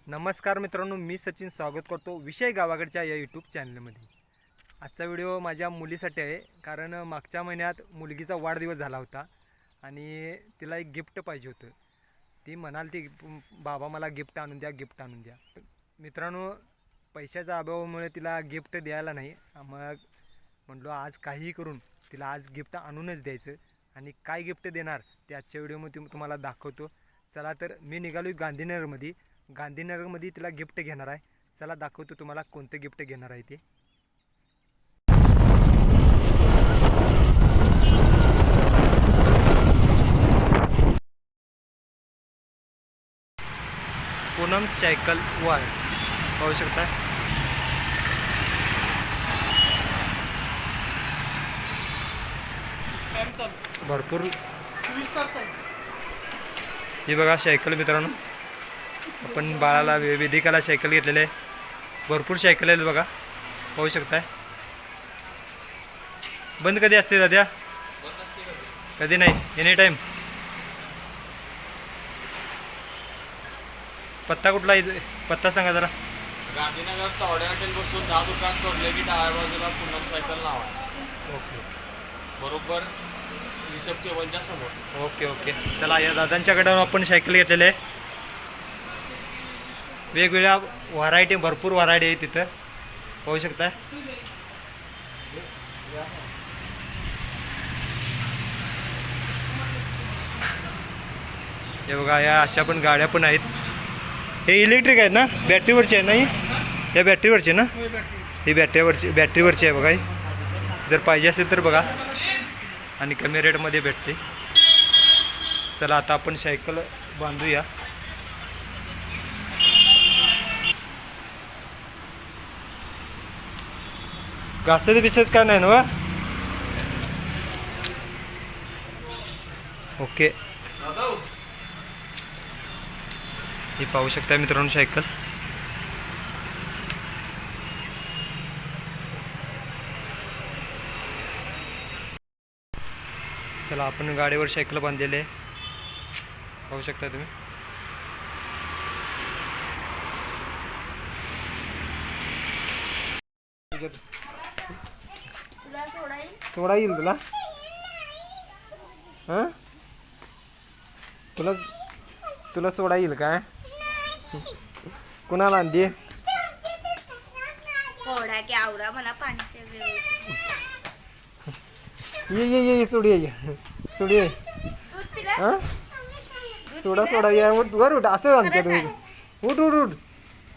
नमस्कार मित्रांनो, मी सचिन स्वागत करतो विषय गावाकडच्या या यूट्यूब चॅनलमध्ये। आजचा व्हिडिओ माझ्या मुलीसाठी आहे, कारण मागच्या महिन्यात मुलगीचा वाढदिवस झाला होता आणि तिला एक गिफ्ट पाहिजे होतं। ती म्हणाली बाबा मला गिफ्ट आणून द्या। मित्रांनो, पैशाच्या अभावामुळे तिला गिफ्ट द्यायला नाही, मग म्हटलो आज काहीही करून तिला आज गिफ्ट आणूनच द्यायचं। आणि काय गिफ्ट देणार ते आजच्या व्हिडिओमध्ये तुम्हाला दाखवतो। चला तर मी निघालो गांधीनगरमध्ये तिला गिफ्ट घेणार आहे। चला दाखवतो तुम्हाला कोणतं गिफ्ट घेणार आहे ते। पूनम सायकल वर पाहू शकता। भरपूर ही बघा सायकल मित्रांनो, आपण बाळाला वेदिकाला सायकल घेतलेले आहे। भरपूर सायकल आहेत बघा, पाहू शकताय। बंद कधी असते दाद्या? कधी नाही, एनी टाइम। पत्ता कुठला? पत्ता सांगा जरा। गांधीनगर तावडे हॉटेल बसून 10 दुकान सोडले की डाव्या बाजूला पूनम सायकल नाव आहे। ओके, बरोबर रिसप टेबलच्या समोर। ओके। चला, या दादांच्याकडे आपण सायकल घेतलेले आहे। वेगवेगळ्या व्हरायटी, भरपूर व्हरायटी आहे तिथं, पाहू शकता। हे बघा, या अशा पण गाड्या पण आहेत। हे इलेक्ट्रिक आहेत ना, बॅटरीवरची आहे ना? या बॅटरीवरची ना? ही बॅटरीवरची आहे बघा। जर पाहिजे असेल तर बघा, आणि कमी रेटमध्ये भेटते। चला आता आपण सायकल बांधूया। घासत बिसत काय नाही ना? ओके, ही पाहू शकता मित्रांनो सायकल। चला, आपण गाडीवर सायकल बांधलेले आहे, पाहू शकता तुम्ही। सोडा येईल तुला? हां, तुला सोडा येईल काय? कुणाला आणली? ये सोडी ये। हां, सोडा या वर उठ, असं आणते तुम्ही? उठ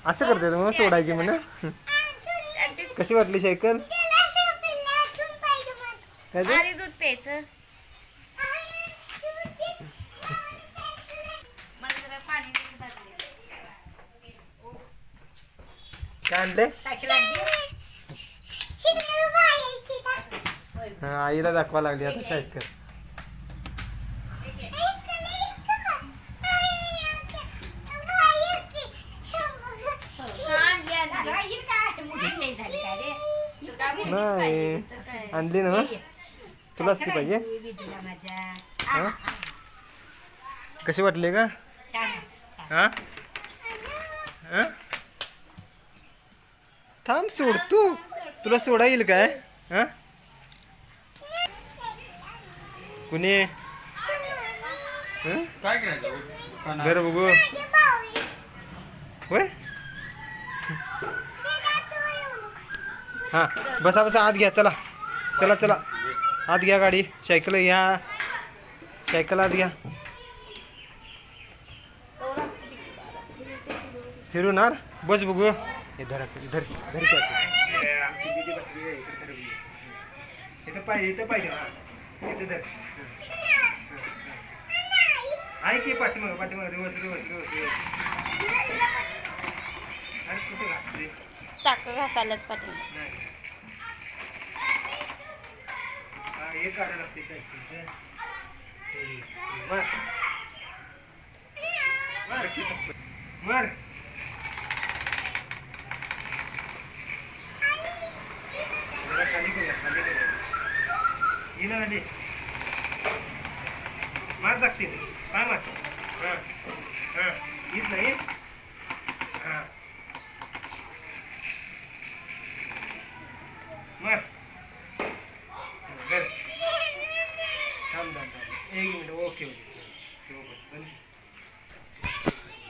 असं करते तुम्ही सोडायची म्हणा। कशी वाटली सायकल? काय आणले? हा, आईला दाखवा लागली आता सायकल। नाही आणली ना, तुलाच ती पाहिजे? हा, कशी वाटली का? हा, थांब, सोड तू, तुला सोडा येईल काय? हा, कुणी काय करायचं बरं बघू होय। हां, बसा आत घ्या। चला आत घ्या गाडी, सायकल घ्या, सायकल आत घ्या। फिरूनार बस बघू। हे धराचं धर इथं पाहिजे आहे की पाठीमाग चाक घासायलाच पाठीमाग हे काढायला लागते काय? मर खाली खाली मार लागते, काय मार? हां हां, येत नाही। एक मिनिट ओके ओके.